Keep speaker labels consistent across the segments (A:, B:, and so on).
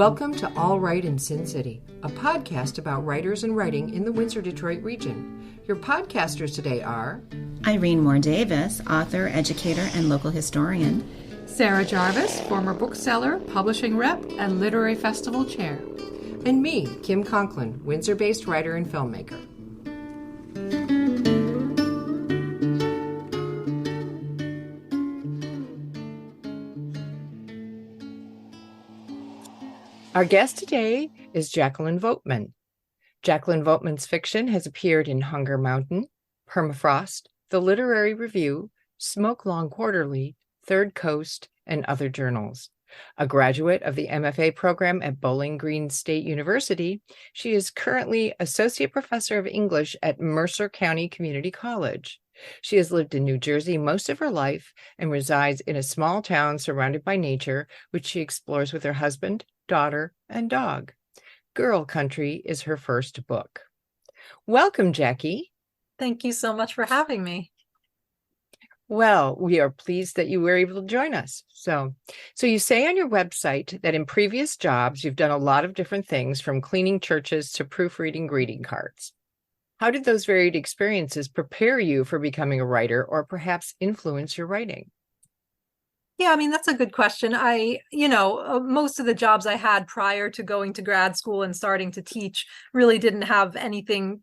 A: Welcome to All Right in Sin City, a podcast about writers and writing in the Windsor-Detroit region. Your podcasters today are
B: Irene Moore Davis, author, educator, and local historian.
C: Sarah Jarvis, former bookseller, publishing rep, and literary festival chair.
A: and me, Kim Conklin, Windsor-based writer and filmmaker. Our guest today is Jacqueline Vogtman. Jacqueline Vogtman's fiction has appeared in Hunger Mountain, Permafrost, The Literary Review, Smokelong Quarterly, Third Coast, and other journals. A graduate of the MFA program at Bowling Green State University, she is currently Associate Professor of English at Mercer County Community College. She has lived in New Jersey most of her life and resides in a small town surrounded by nature, which she explores with her husband, daughter, and dog. Girl Country is her first book. Welcome, Jackie.
C: Thank you so much for having me.
A: Well, we are pleased that you were able to join us. So you say on your website that in previous jobs, you've done a lot of different things, from cleaning churches to proofreading greeting cards. How did those varied experiences prepare you for becoming a writer, or perhaps influence your writing?
C: Yeah, I mean, that's a good question. Most of the jobs I had prior to going to grad school and starting to teach really didn't have anything,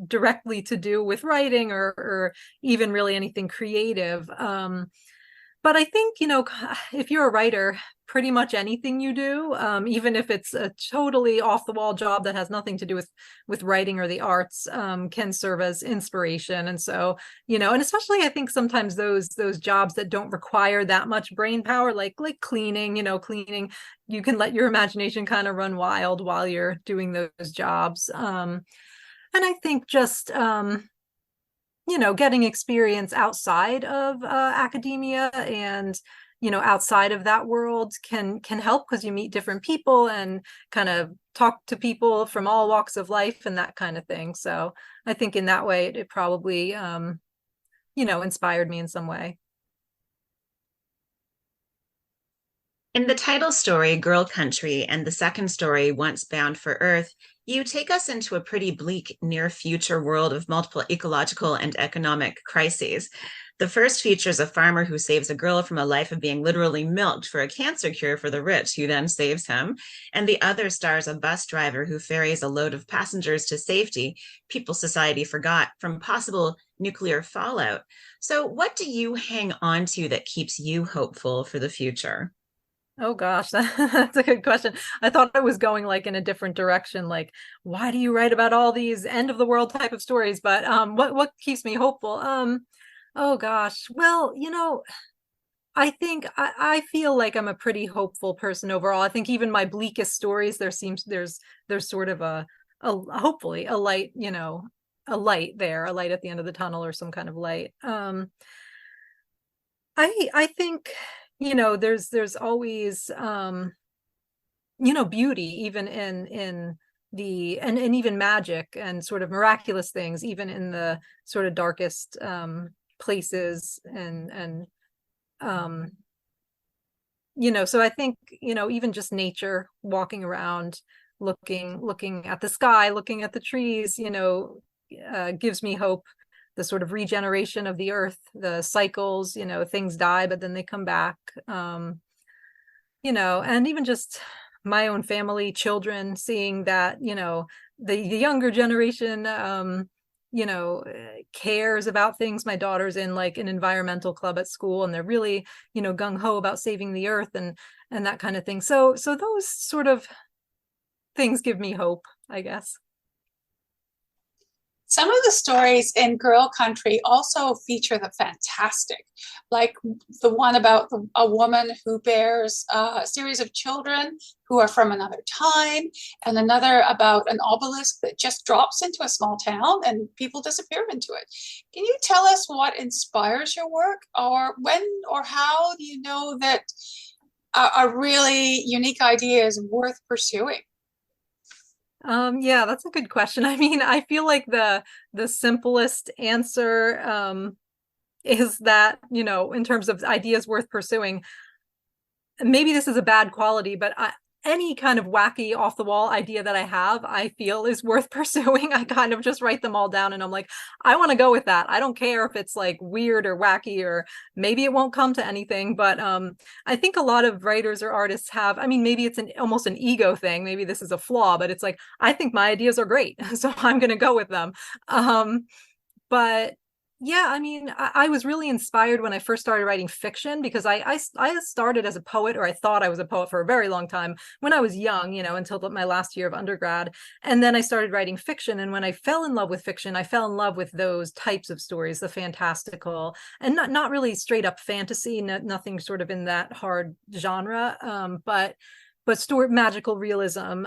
C: directly to do with writing or even really anything creative. But I think, if you're a writer, pretty much anything you do, even if it's a totally off the wall job that has nothing to do with writing or the arts, can serve as inspiration. And so, and especially I think sometimes those jobs that don't require that much brain power, like cleaning, you can let your imagination kind of run wild while you're doing those jobs. And I think just, getting experience outside of academia and, outside of that world can help, because you meet different people and kind of talk to people from all walks of life and that kind of thing. So I think in that way, it probably, inspired me in some way.
B: In the title story, Girl Country, and the second story, Once Bound for Earth, you take us into a pretty bleak near-future world of multiple ecological and economic crises. The first features a farmer who saves a girl from a life of being literally milked for a cancer cure for the rich, who then saves him. And the other stars a bus driver who ferries a load of passengers to safety, people society forgot, from possible nuclear fallout. So what do you hang on to that keeps you hopeful for the future?
C: Oh gosh, that's a good question. I thought I was going in a different direction. Like, why do you write about all these end of the world type of stories? But what keeps me hopeful? Oh gosh. Well, I think I feel like I'm a pretty hopeful person overall. I think even my bleakest stories, there's sort of a hopefully a light, a light there, a light at the end of the tunnel, or some kind of light. I think, there's always, beauty even in the, and even magic and sort of miraculous things, even in the sort of darkest places. And so I think, even just nature, walking around, looking at the sky, looking at the trees, gives me hope. The sort of regeneration of the earth, the cycles, things die, but then they come back, and even just my own family, children, seeing that, the younger generation, cares about things. My daughter's in an environmental club at school, and they're really, gung-ho about saving the earth and that kind of thing. So those sort of things give me hope, I guess.
D: Some of the stories in Girl Country also feature the fantastic, like the one about a woman who bears a series of children who are from another time, and another about an obelisk that just drops into a small town and people disappear into it. Can you tell us what inspires your work, or when or how do you know that a really unique idea is worth pursuing?
C: Yeah, that's a good question. I mean, I feel like the simplest answer is that, in terms of ideas worth pursuing, maybe this is a bad quality, but any kind of wacky off the wall idea that I have, I feel is worth pursuing. I kind of just write them all down and I'm like, I want to go with that. I don't care if it's like weird or wacky, or maybe it won't come to anything. But I think a lot of writers or artists have, I mean, maybe it's almost an ego thing. Maybe this is a flaw, but it's like, I think my ideas are great, so I'm going to go with them. But yeah, I mean, I was really inspired when I first started writing fiction, because I started as a poet, or I thought I was a poet for a very long time when I was young, until my last year of undergrad. And then I started writing fiction. And when I fell in love with fiction, I fell in love with those types of stories, the fantastical, and not really straight up fantasy, nothing sort of in that hard genre, but magical realism.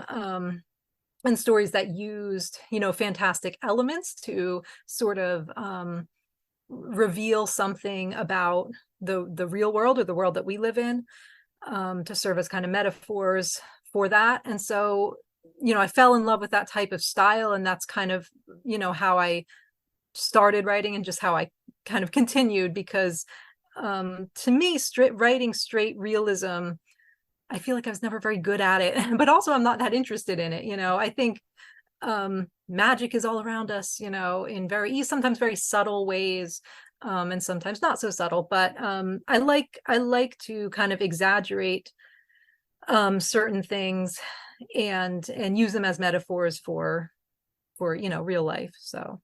C: And stories that used, fantastic elements to sort of reveal something about the real world, or the world that we live in, to serve as kind of metaphors for that. And so, I fell in love with that type of style, and that's kind of, how I started writing, and just how I kind of continued, because to me, writing straight realism, I feel like I was never very good at it, but also I'm not that interested in it. I think magic is all around us, in sometimes very subtle ways, and sometimes not so subtle. But I like to kind of exaggerate certain things and use them as metaphors for real life. So.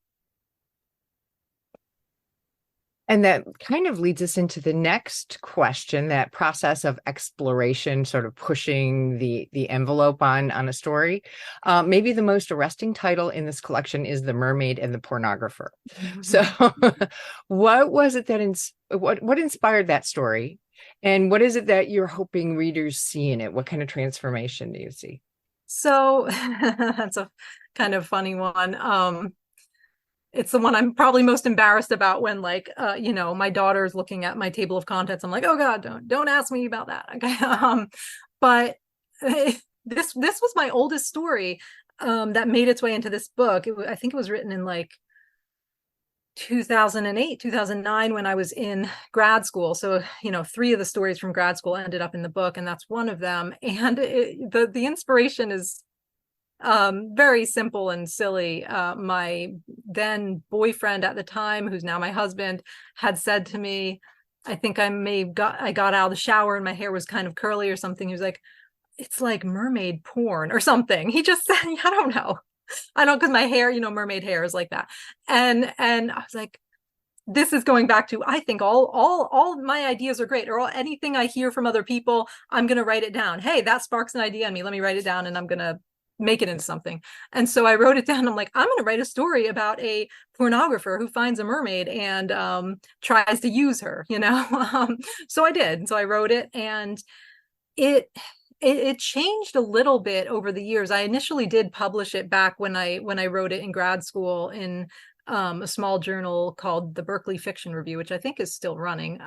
A: And that kind of leads us into the next question, that process of exploration, sort of pushing the envelope on a story. Maybe the most arresting title in this collection is The Mermaid and the Pornographer. Mm-hmm. So what was it what inspired that story? And what is it that you're hoping readers see in it? What kind of transformation do you see?
C: So that's a kind of funny one. It's the one I'm probably most embarrassed about, when my daughter's looking at my table of contents. I'm like, oh God, don't ask me about that. Okay. But this was my oldest story that made its way into this book. I think it was written in 2008, 2009, when I was in grad school. So, 3 of the stories from grad school ended up in the book, and that's one of them. And the inspiration is very simple and silly. My then boyfriend at the time, who's now my husband, had said to me, I think I got out of the shower and my hair was kind of curly or something. He was like, it's like mermaid porn or something. He just said, I don't know. Because my hair, mermaid hair is like that. And I was like, this is going back to, I think all my ideas are great, or anything I hear from other people, I'm going to write it down. Hey, that sparks an idea in me. Let me write it down, and I'm going to make it into something. And so I wrote it down. I'm like, I'm going to write a story about a pornographer who finds a mermaid and tries to use her, so I did. So I wrote it, and it changed a little bit over the years. I initially did publish it back when I wrote it in grad school in a small journal called the Berkeley Fiction Review, which I think is still running.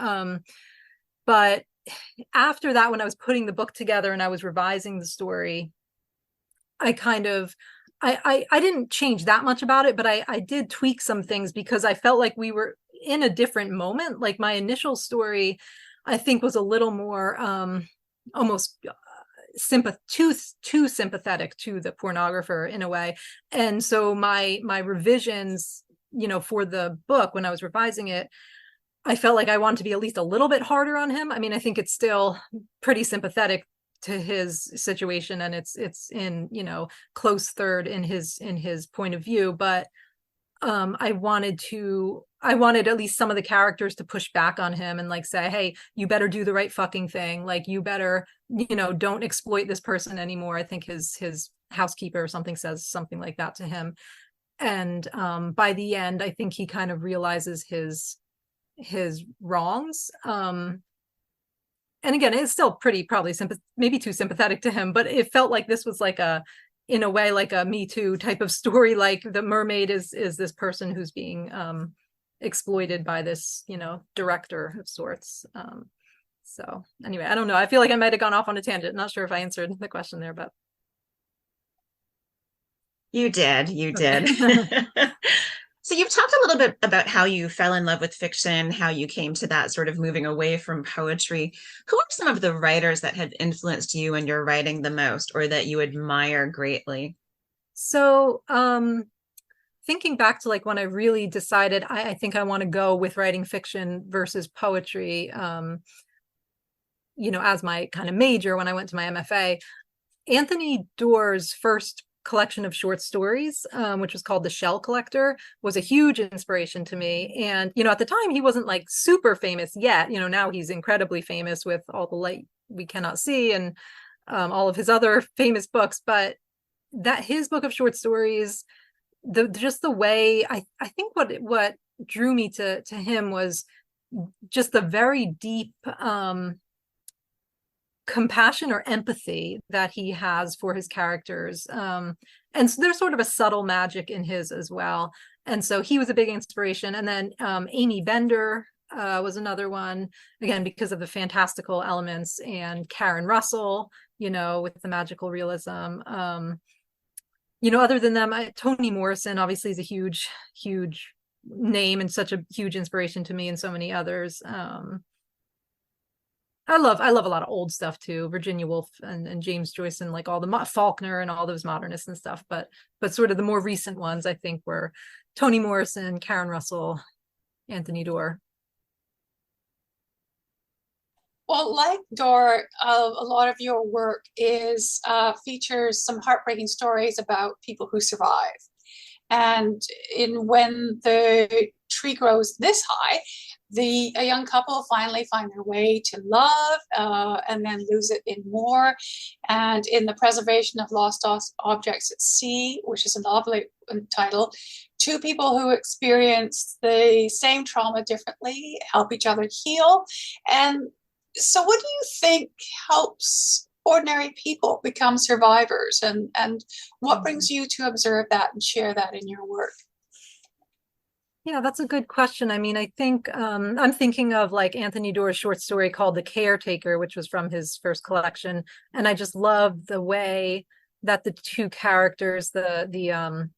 C: But after that, when I was putting the book together and I was revising the story, I didn't change that much about it, but I did tweak some things, because I felt like we were in a different moment. Like my initial story, I think, was a little more almost too sympathetic to the pornographer in a way. And so my revisions, for the book, when I was revising it, I felt like I wanted to be at least a little bit harder on him. I mean, I think it's still pretty sympathetic to his situation, and it's in close third in his point of view, but I wanted at least some of the characters to push back on him and say, hey, you better do the right fucking thing, you better don't exploit this person anymore. I think his housekeeper or something says something like that to him, and by the end I think he kind of realizes his wrongs. And again, it's still probably maybe too sympathetic to him, but it felt like this was in a way, like a Me Too type of story. Like the mermaid is this person who's being exploited by this, director of sorts. So anyway, I don't know. I feel like I might have gone off on a tangent. Not sure if I answered the question there, but.
B: You did.
C: Okay.
B: So So you've talked a little bit about how you fell in love with fiction, how you came to that sort of moving away from poetry. Who are some of the writers that have influenced you in your writing the most, or that you admire greatly?
C: So, thinking back to like when I really decided I think I want to go with writing fiction versus poetry, as my kind of major when I went to my MFA, Anthony Doerr's first collection of short stories, which was called The Shell Collector, was a huge inspiration to me. And, at the time he wasn't like super famous yet. Now he's incredibly famous with All the Light We Cannot See and all of his other famous books. But that his book of short stories, just the way I think what drew me to him was just the very deep compassion or empathy that he has for his characters. And so there's sort of a subtle magic in his as well. And so he was a big inspiration. And then Amy Bender was another one, again, because of the fantastical elements, and Karen Russell, with the magical realism. Other than them, Toni Morrison obviously is a huge, huge name and such a huge inspiration to me, and so many others. I love a lot of old stuff too, Virginia Woolf and James Joyce, and like all the Faulkner and all those modernists and stuff. But sort of the more recent ones, I think, were Toni Morrison, Karen Russell, Anthony Doerr.
D: Well, like Dor, a lot of your work is features some heartbreaking stories about people who survive. And when the tree grows this high, a young couple finally find their way to love, and then lose it in war. And in The Preservation of Lost Objects at Sea, which is a lovely title, two people who experience the same trauma differently help each other heal. And so what do you think helps ordinary people become survivors? And what brings you to observe that and share that in your work?
C: Yeah, that's a good question. I mean, I think I'm thinking of like Anthony Doerr's short story called The Caretaker, which was from his first collection. And I just love the way that the two characters, the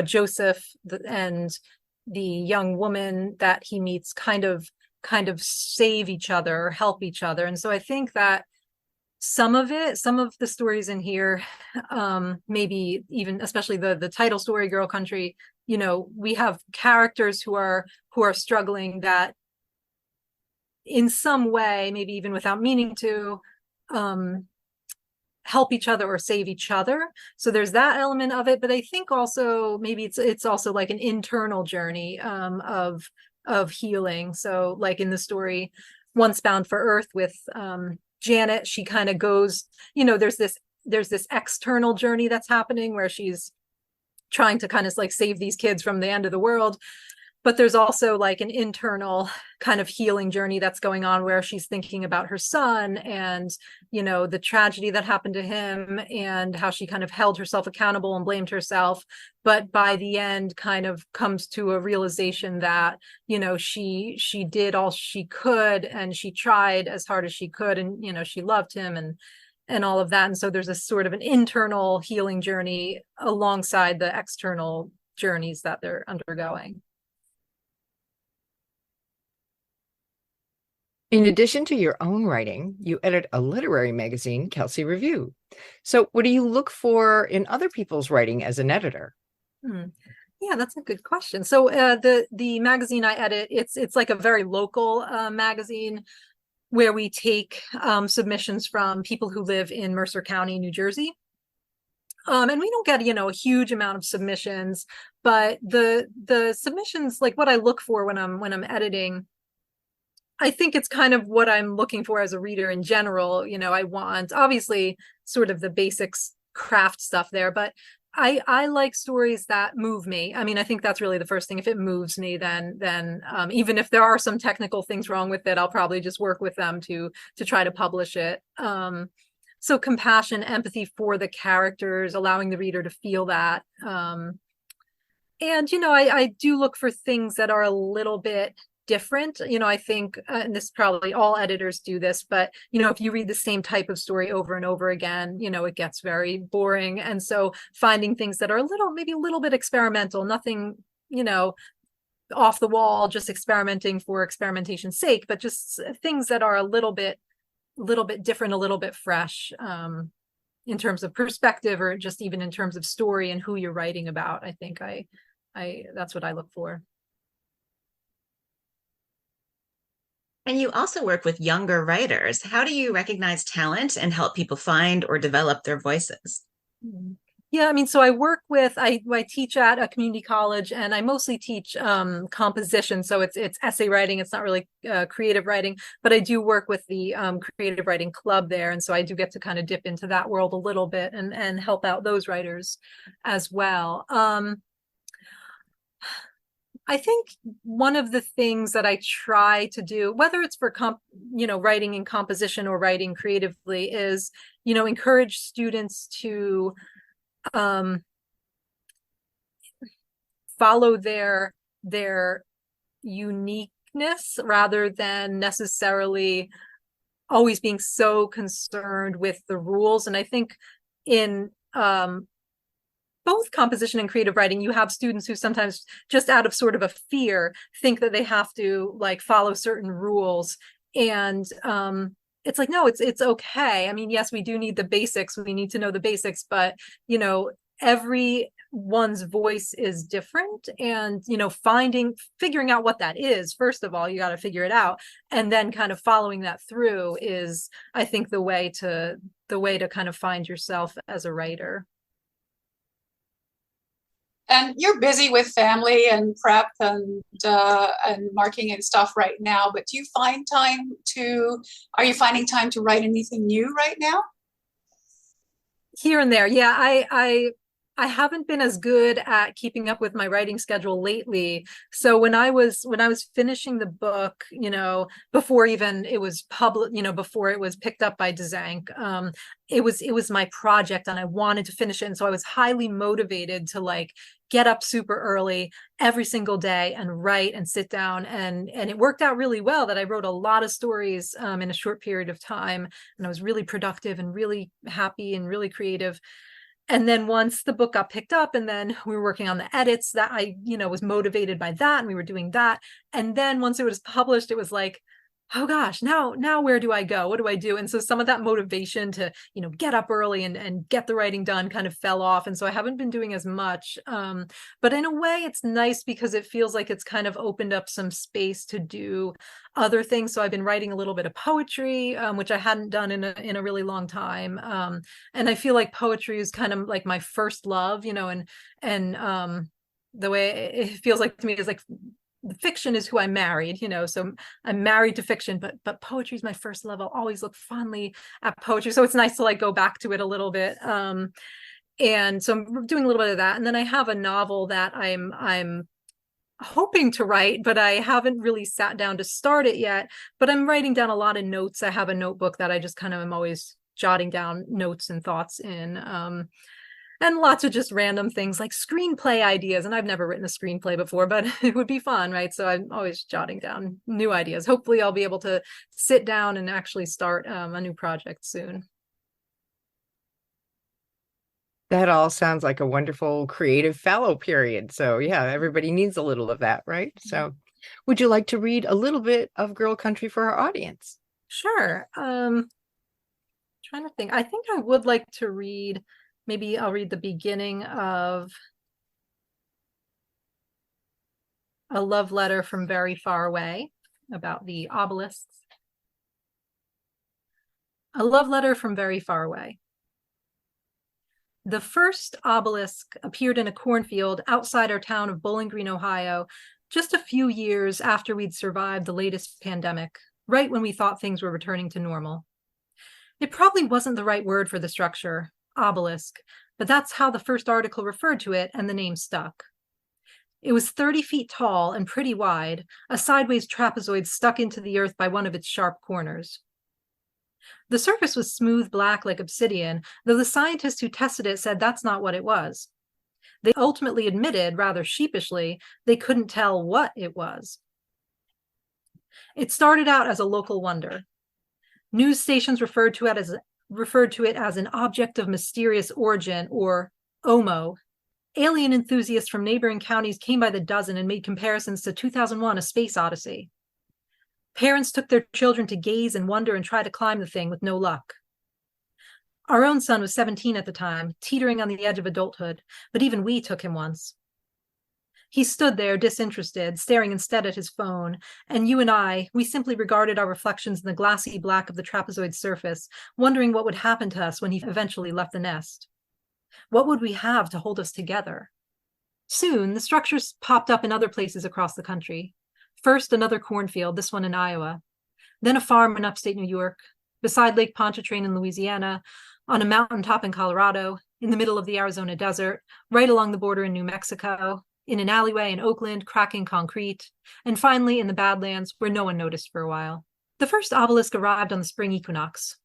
C: Joseph and the young woman that he meets, kind of save each other, help each other. And so I think that some of the stories in here, maybe even especially the title story, Girl Country, we have characters who are struggling, that in some way, maybe even without meaning to, help each other or save each other. So there's that element of it. But I think also maybe it's also like an internal journey of healing. So like in the story Once Bound for Earth with Janet, she kind of goes, there's this external journey that's happening where she's trying to kind of like save these kids from the end of the world. But there's also like an internal kind of healing journey that's going on where she's thinking about her son and, the tragedy that happened to him, and how she kind of held herself accountable and blamed herself. But by the end kind of comes to a realization that, she did all she could, and she tried as hard as she could, and, she loved him and all of that. And so there's a sort of an internal healing journey alongside the external journeys that they're undergoing.
A: In addition to your own writing, you edit a literary magazine, Kelsey Review. So what do you look for in other people's writing as an editor?
C: Yeah, that's a good question. So the magazine I edit, it's like a very local magazine where we take submissions from people who live in Mercer County, New Jersey. And we don't get, a huge amount of submissions, but the submissions, like what I look for when I'm editing, I think it's kind of what I'm looking for as a reader in general. I want obviously sort of the basics craft stuff there, but I like stories that move me. I mean, I think that's really the first thing. If it moves me, then even if there are some technical things wrong with it, I'll probably just work with them to try to publish it. So compassion, empathy for the characters, allowing the reader to feel that. And, I do look for things that are a little bit different. I think, and this probably all editors do this, but, if you read the same type of story over and over again, it gets very boring. And so finding things that are maybe a little bit experimental, nothing off the wall, just experimenting for experimentation's sake, but just things that are a little bit different, a little bit fresh, in terms of perspective, or just even in terms of story and who you're writing about. I think I that's what I look for.
B: And you also work with younger writers. How do you recognize talent and help people find or develop their voices?
C: Yeah, I mean, so I teach at a community college, and I mostly teach composition. So it's essay writing. It's not really creative writing, but I do work with the creative writing club there. And so I do get to kind of dip into that world a little bit and help out those writers as well. I think one of the things that I try to do, whether it's for writing in composition or writing creatively, is encourage students to follow their uniqueness rather than necessarily always being so concerned with the rules. And I think in both composition and creative writing, you have students who sometimes, just out of sort of a fear, think that they have to like follow certain rules. And it's like, no, it's okay. I mean, yes, we do need the basics. We need to know the basics, but everyone's voice is different. And figuring out what that is, first of all, you got to figure it out, and then kind of following that through is, I think, the way to kind of find yourself as a writer.
D: And you're busy with family and prep and marking and stuff right now, but are you finding time to write anything new right now?
C: Here and there. Yeah, I haven't been as good at keeping up with my writing schedule lately. So when I was finishing the book, before even it was public, before it was picked up by Dzanc, it was my project and I wanted to finish it. And so I was highly motivated to like get up super early every single day and write and sit down. And it worked out really well that I wrote a lot of stories in a short period of time. And I was really productive and really happy and really creative. And then once the book got picked up and then we were working on the edits, that I, was motivated by that, and we were doing that. And then once it was published, it was like, oh gosh, now where do I go? What do I do? And so some of that motivation to, get up early and get the writing done kind of fell off. And so I haven't been doing as much. But in a way, it's nice because it feels like it's kind of opened up some space to do other things. So I've been writing a little bit of poetry, which I hadn't done in a really long time. And I feel like poetry is kind of like my first love, and the way it feels like to me is like, fiction is who I married, so I'm married to fiction, but poetry is my first love. I'll always look fondly at poetry. So it's nice to like go back to it a little bit. And so I'm doing a little bit of that. And then I have a novel that I'm hoping to write, but I haven't really sat down to start it yet, but I'm writing down a lot of notes. I have a notebook that I just kind of am always jotting down notes and thoughts in. And lots of just random things like screenplay ideas. And I've never written a screenplay before, but it would be fun, right? So I'm always jotting down new ideas. Hopefully I'll be able to sit down and actually start a new project soon.
A: That all sounds like a wonderful creative fallow period. So yeah, everybody needs a little of that, right? So would you like to read a little bit of Girl Country for our audience?
C: Sure. Trying to think. I think I would like to read, maybe I'll read the beginning of A Love Letter from Very Far Away, about the obelisks. A love letter from very far away. The first obelisk appeared in a cornfield outside our town of Bowling Green, Ohio, just a few years after we'd survived the latest pandemic, right when we thought things were returning to normal. It probably wasn't the right word for the structure, obelisk, but that's how the first article referred to it, and the name stuck. It was 30 feet tall and pretty wide, a sideways trapezoid stuck into the earth by one of its sharp corners. The surface was smooth black like obsidian, though the scientists who tested it said that's not what it was. They ultimately admitted, rather sheepishly, they couldn't tell what it was. It started out as a local wonder. News stations referred to it as an object of mysterious origin, or OMO, Alien enthusiasts from neighboring counties came by the dozen and made comparisons to 2001: A Space Odyssey. Parents took their children to gaze and wonder and try to climb the thing with no luck. Our own son was 17 at the time, teetering on the edge of adulthood, but even we took him once. He stood there, disinterested, staring instead at his phone, and you and I, we simply regarded our reflections in the glassy black of the trapezoid surface, wondering what would happen to us when he eventually left the nest. What would we have to hold us together? Soon, the structures popped up in other places across the country. First, another cornfield, this one in Iowa. Then a farm in upstate New York, beside Lake Pontchartrain in Louisiana, on a mountaintop in Colorado, in the middle of the Arizona desert, right along the border in New Mexico, in an alleyway in Oakland, cracking concrete, and finally in the Badlands, where no one noticed for a while. The first obelisk arrived on the spring equinox.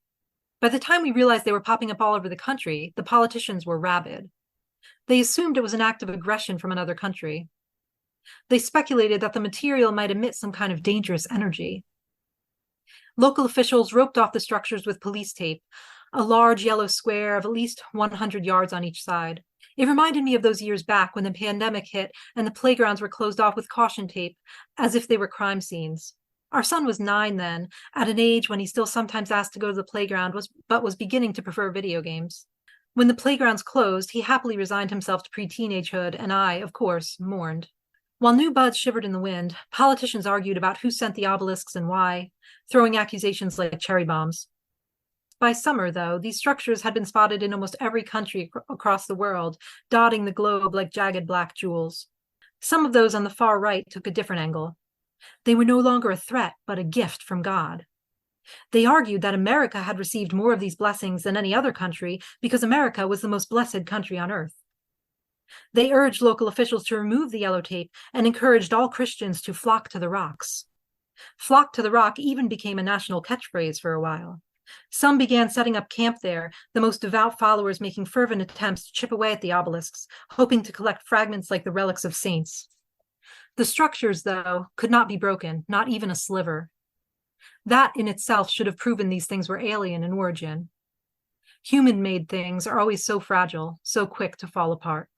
C: By the time we realized they were popping up all over the country, the politicians were rabid. They assumed it was an act of aggression from another country. They speculated that the material might emit some kind of dangerous energy. Local officials roped off the structures with police tape, a large yellow square of at least 100 yards on each side. It reminded me of those years back when the pandemic hit and the playgrounds were closed off with caution tape, as if they were crime scenes. Our son was 9 then, at an age when he still sometimes asked to go to the playground, but was beginning to prefer video games. When the playgrounds closed, he happily resigned himself to pre-teenagehood, and I, of course, mourned. While new buds shivered in the wind, politicians argued about who sent the obelisks and why, throwing accusations like cherry bombs. By summer, though, these structures had been spotted in almost every country across the world, dotting the globe like jagged black jewels. Some of those on the far right took a different angle. They were no longer a threat, but a gift from God. They argued that America had received more of these blessings than any other country because America was the most blessed country on earth. They urged local officials to remove the yellow tape and encouraged all Christians to flock to the rocks. Flock to the rock even became a national catchphrase for a while. Some began setting up camp there, the most devout followers making fervent attempts to chip away at the obelisks, hoping to collect fragments like the relics of saints. The structures, though, could not be broken, not even a sliver. That in itself should have proven these things were alien in origin. Human-made things are always so fragile, so quick to fall apart.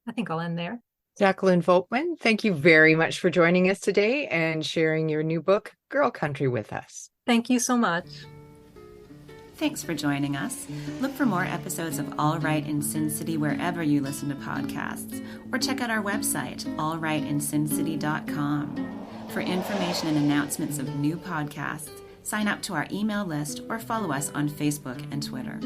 C: I think I'll end there.
A: Jacqueline Vogtman, thank you very much for joining us today and sharing your new book, Girl Country, with us.
C: Thank you so much.
B: Thanks for joining us. Look for more episodes of All Right in Sin City wherever you listen to podcasts, or check out our website, allrightinsincity.com. For information and announcements of new podcasts, sign up to our email list or follow us on Facebook and Twitter.